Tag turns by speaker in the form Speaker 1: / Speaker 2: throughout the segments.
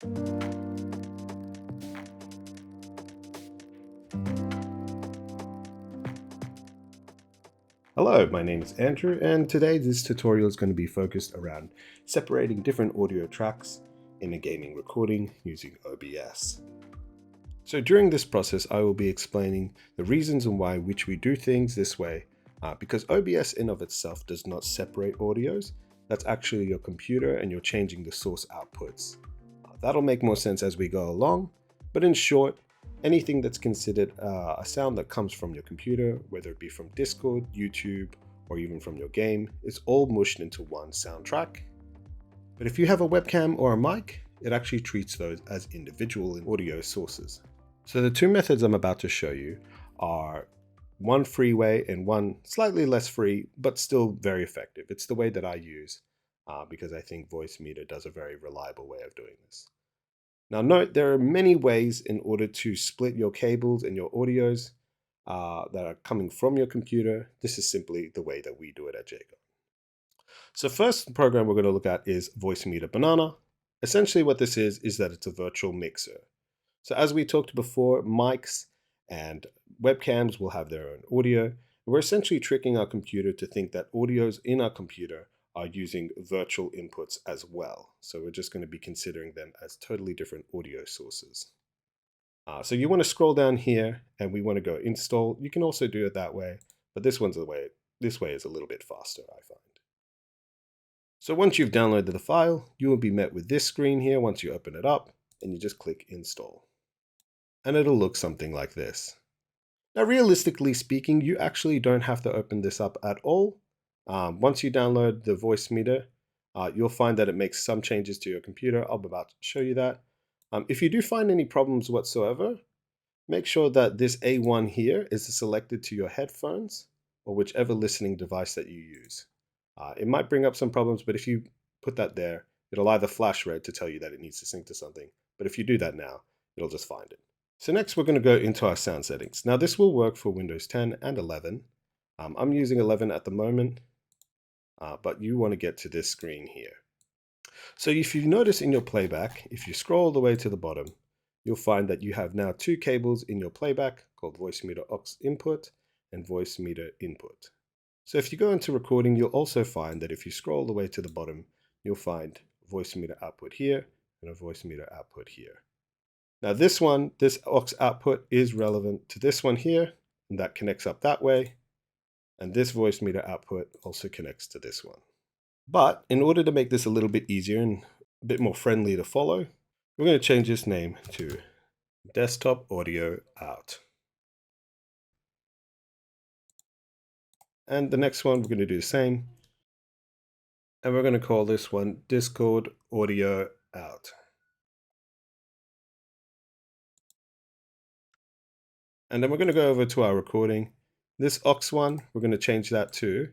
Speaker 1: Hello, my name is Andrew, and today this tutorial is going to be focused around separating different audio tracks in a gaming recording using OBS. So during this process, I will be explaining the reasons and why which we do things this way, because OBS in of itself does not separate audios. That's actually your computer and you're changing the source outputs. That'll make more sense as we go along, but in short, anything that's considered a sound that comes from your computer, whether it be from Discord, YouTube, or even from your game, is all mushed into one soundtrack. But if you have a webcam or a mic, it actually treats those as individual audio sources. So the two methods I'm about to show you are one free way and one slightly less free, but still very effective. It's the way that I use because I think Voicemeeter does a very reliable way of doing this. Now note, there are many ways in order to split your cables and your audios that are coming from your computer. This is simply the way that we do it at JACON. So first program we're going to look at is Voicemeeter Banana. Essentially what this is that it's a virtual mixer. So as we talked before, mics and webcams will have their own audio. We're essentially tricking our computer to think that audios in our computer are using virtual inputs as well. So we're just going to be considering them as totally different audio sources. So you want to scroll down here and we want to go install. You can also do it that way, but this way is a little bit faster, I find. So once you've downloaded the file, you will be met with this screen here once you open it up, and you just click install. And it'll look something like this. Now, realistically speaking, you actually don't have to open this up at all. Once you download the Voicemeeter, you'll find that it makes some changes to your computer. I'm about to show you that. If you do find any problems whatsoever, make sure that this A1 here is selected to your headphones or whichever listening device that you use. It might bring up some problems, but if you put that there, it'll either flash red to tell you that it needs to sync to something. But if you do that now, it'll just find it. So next we're going to go into our sound settings. Now this will work for Windows 10 and 11. I'm using 11 at the moment, but you want to get to this screen here. So if you notice in your playback, if you scroll all the way to the bottom, you'll find that you have now two cables in your playback called Voicemeeter aux input and Voicemeeter input. So if you go into recording, you'll also find that if you scroll all the way to the bottom, you'll find Voicemeeter output here and a Voicemeeter output here. Now this aux output is relevant to this one here, and that connects up that way. And this Voicemeeter output also connects to this one. But in order to make this a little bit easier and a bit more friendly to follow, we're going to change this name to Desktop Audio Out. And the next one, we're going to do the same. And we're going to call this one Discord Audio Out. And then we're going to go over to our recording. This aux one, we're going to change that to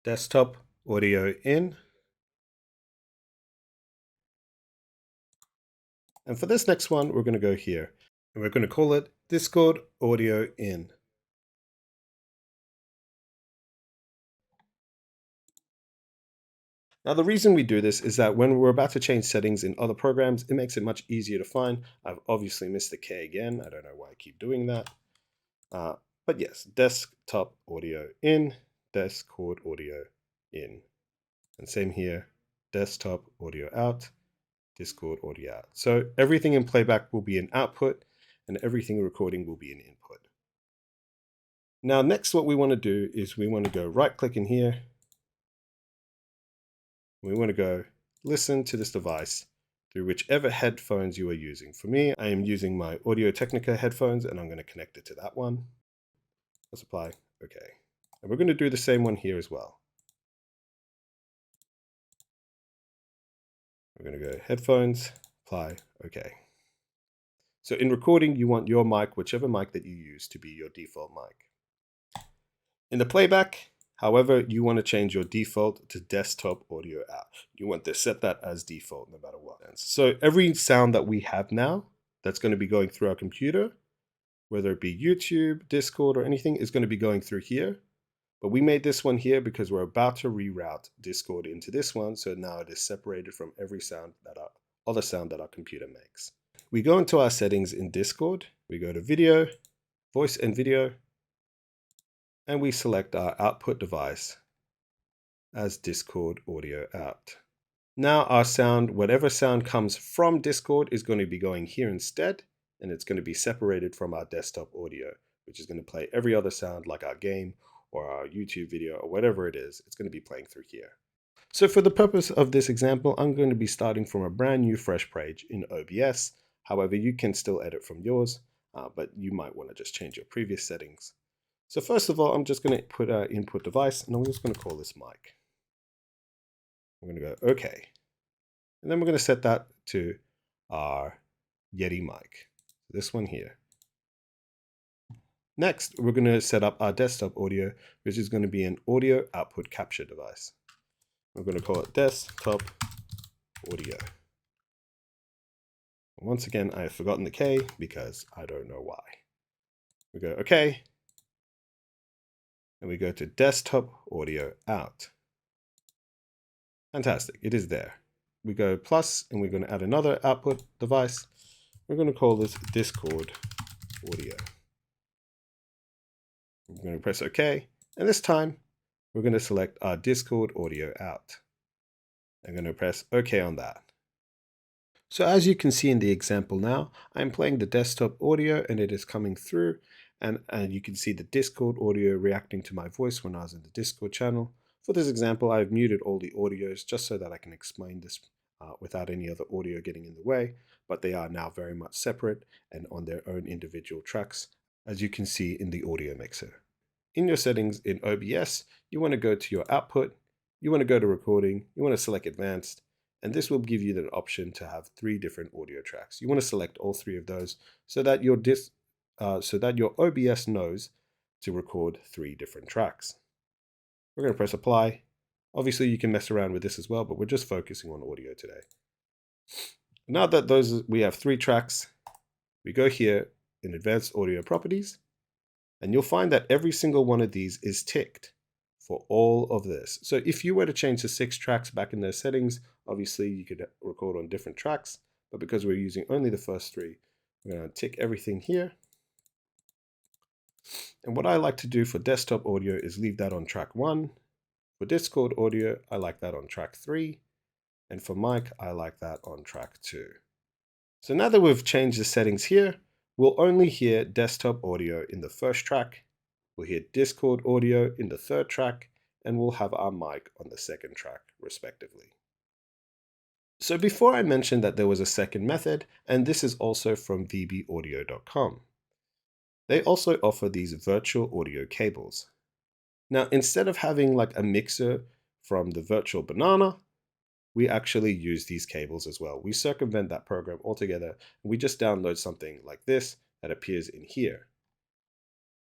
Speaker 1: Desktop Audio In. And for this next one, we're going to go here. And we're going to call it Discord Audio In. Now the reason we do this is that when we're about to change settings in other programs, it makes it much easier to find. I've obviously missed the K again. I don't know why I keep doing that. But yes, Desktop Audio In, Discord Audio In. And same here, Desktop Audio Out, Discord Audio Out. So everything in playback will be an output and everything in recording will be an input. Now next what we want to do is we want to go right click in here. We want to go listen to this device through whichever headphones you are using. For me, I am using my Audio-Technica headphones and I'm going to connect it to that one. Let's apply, okay. And we're going to do the same one here as well. We're going to go headphones, apply, okay. So in recording, you want your mic, whichever mic that you use, to be your default mic. In the playback, however, you want to change your default to Desktop Audio Out. You want to set that as default no matter what. So every sound that we have now that's going to be going through our computer, whether it be YouTube, Discord, or anything, is going to be going through here. But we made this one here because we're about to reroute Discord into this one. So now it is separated from every sound that other sound that our computer makes. We go into our settings in Discord, we go to video, voice and video, and we select our output device as Discord audio out. Now our sound, whatever sound comes from Discord, is going to be going here instead, and it's going to be separated from our desktop audio, which is going to play every other sound like our game or our YouTube video or whatever it is. It's going to be playing through here. So for the purpose of this example, I'm going to be starting from a brand new fresh page in OBS. However, you can still edit from yours, but you might want to just change your previous settings. So first of all, I'm just going to put our input device, and I'm just going to call this mic. I'm going to go OK. And then we're going to set that to our Yeti mic, this one here. Next, we're going to set up our desktop audio, which is going to be an audio output capture device. We're going to call it desktop audio. Once again, I have forgotten the K because I don't know why. We go OK. And we go to desktop audio out. Fantastic, it is there. We go plus, and we're going to add another output device. We're going to call this Discord audio. We're going to press OK, and this time we're going to select our Discord audio out. I'm going to press OK on that. So as you can see in the example now, I'm playing the desktop audio and it is coming through, and you can see the Discord audio reacting to my voice when I was in the Discord channel. For this example, I've muted all the audios just so that I can explain this without any other audio getting in the way, but they are now very much separate and on their own individual tracks, as you can see in the audio mixer. In your settings in OBS, you want to go to your output, you want to go to recording, you want to select advanced, and this will give you the option to have 3 different audio tracks. You want to select all 3 of those so that your OBS knows to record 3 different tracks. We're going to press apply. Obviously, you can mess around with this as well, but we're just focusing on audio today. Now that we have 3 tracks, we go here in advanced audio properties, and you'll find that every single one of these is ticked for all of this. So if you were to change the 6 tracks back in those settings, obviously you could record on different tracks, but because we're using only the first 3, we're going to tick everything here. And what I like to do for desktop audio is leave that on track 1. For Discord audio, I like that on track 3. And for mic, I like that on track 2. So now that we've changed the settings here, we'll only hear desktop audio in the first track, we'll hear Discord audio in the 3rd track, and we'll have our mic on the 2nd track, respectively. So before I mentioned that there was a second method, and this is also from vbaudio.com. They also offer these virtual audio cables. Now, instead of having like a mixer from the virtual banana, we actually use these cables as well. We circumvent that program altogether, and we just download something like this that appears in here.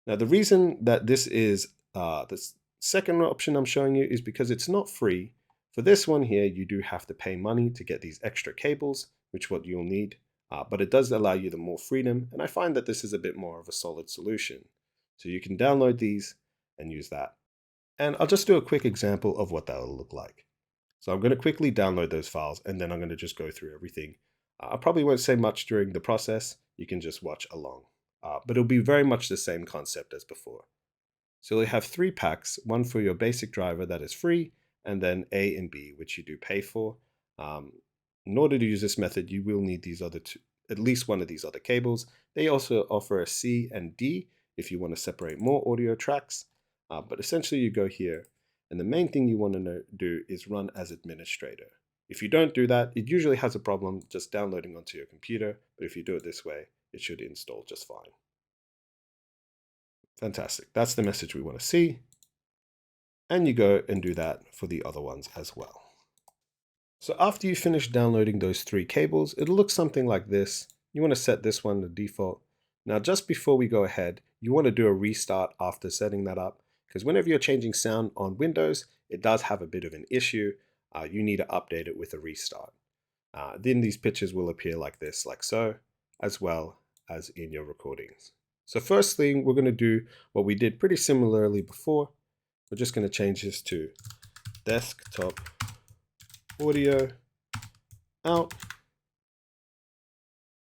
Speaker 1: Now, the reason that this is the second option I'm showing you is because it's not free. For this one here, you do have to pay money to get these extra cables, which what you'll need. But it does allow you the more freedom, and I find that this is a bit more of a solid solution. So you can download these and use that. And I'll just do a quick example of what that will look like. So I'm going to quickly download those files, and then I'm going to just go through everything. I probably won't say much during the process. You can just watch along. But it'll be very much the same concept as before. So you'll have 3 packs, one for your basic driver that is free, and then A and B, which you do pay for. In order to use this method, you will need these other 2, at least one of these other cables. They also offer a C and D if you want to separate more audio tracks. But essentially you go here, and the main thing you want to do is run as administrator. If you don't do that, it usually has a problem just downloading onto your computer, but if you do it this way, it should install just fine. Fantastic, that's the message we want to see. And you go and do that for the other ones as well. So after you finish downloading those 3 cables, it'll look something like this. You want to set this one to default. Now, just before we go ahead, you want to do a restart after setting that up, because whenever you're changing sound on Windows, it does have a bit of an issue. You need to update it with a restart. Then these pictures will appear like this, like so, as well as in your recordings. So first thing, we're going to do what we did pretty similarly before. We're just going to change this to desktop audio out,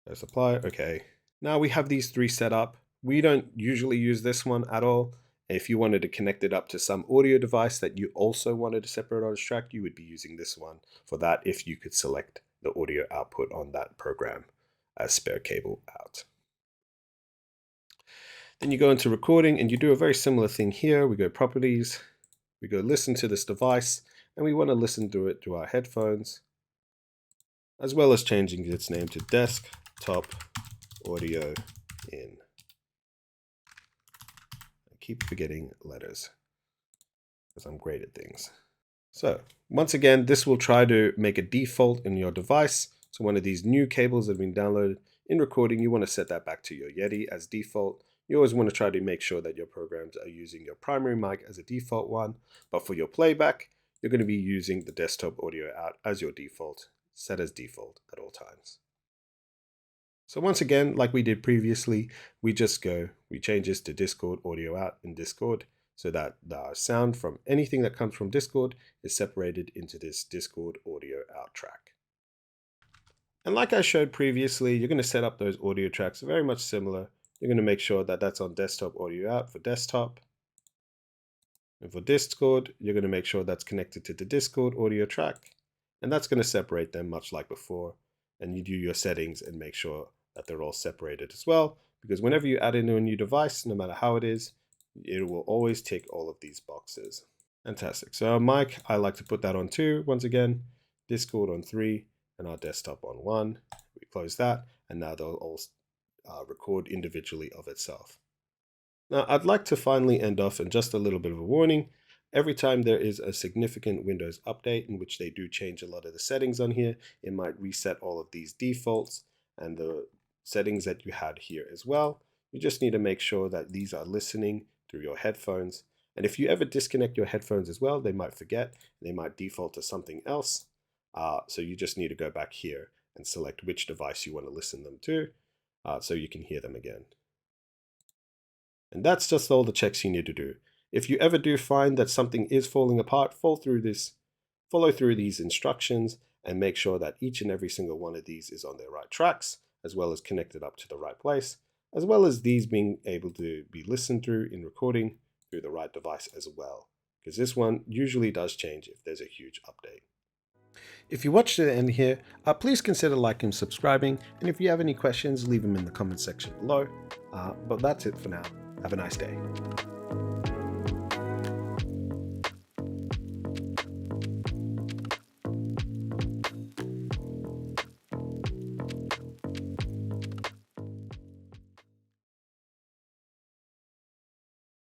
Speaker 1: Press apply, okay. Now we have these 3 set up. We don't usually use this one at all. If you wanted to connect it up to some audio device that you also wanted to separate or extract, you would be using this one for that if you could select the audio output on that program as spare cable out. Then you go into recording and you do a very similar thing here. We go properties, we go listen to this device, and we want to listen to it through our headphones, as well as changing its name to desktop audio in. I keep forgetting letters because I'm great at things. So once again, this will try to make a default in your device. So one of these new cables that have been downloaded in recording, you want to set that back to your Yeti as default. You always want to try to make sure that your programs are using your primary mic as a default one, but for your playback, you're going to be using the desktop audio out as your default, set as default at all times. So once again, like we did previously, we change this to Discord audio out in Discord so that the sound from anything that comes from Discord is separated into this Discord audio out track. And like I showed previously, you're going to set up those audio tracks very much similar. You're going to make sure that that's on desktop audio out for desktop. And for Discord, you're going to make sure that's connected to the Discord audio track. And that's going to separate them much like before. And you do your settings and make sure that they're all separated as well. Because whenever you add in a new device, no matter how it is, it will always tick all of these boxes. Fantastic. So our mic, I like to put that on 2 once again, Discord on 3, and our desktop on 1. We close that, and now they'll all record individually of itself. Now, I'd like to finally end off in just a little bit of a warning. Every time there is a significant Windows update in which they do change a lot of the settings on here, it might reset all of these defaults and the settings that you had here as well. You just need to make sure that these are listening through your headphones. And if you ever disconnect your headphones as well, they might forget, they might default to something else. So you just need to go back here and select which device you want to listen them to so you can hear them again. And that's just all the checks you need to do. If you ever do find that something is falling apart, follow through these instructions and make sure that each and every single one of these is on their right tracks, as well as connected up to the right place, as well as these being able to be listened through in recording through the right device as well, because this one usually does change if there's a huge update. If you watched to the end here, please consider liking and subscribing, and if you have any questions, leave them in the comment section below. But that's it for now. Have a nice day.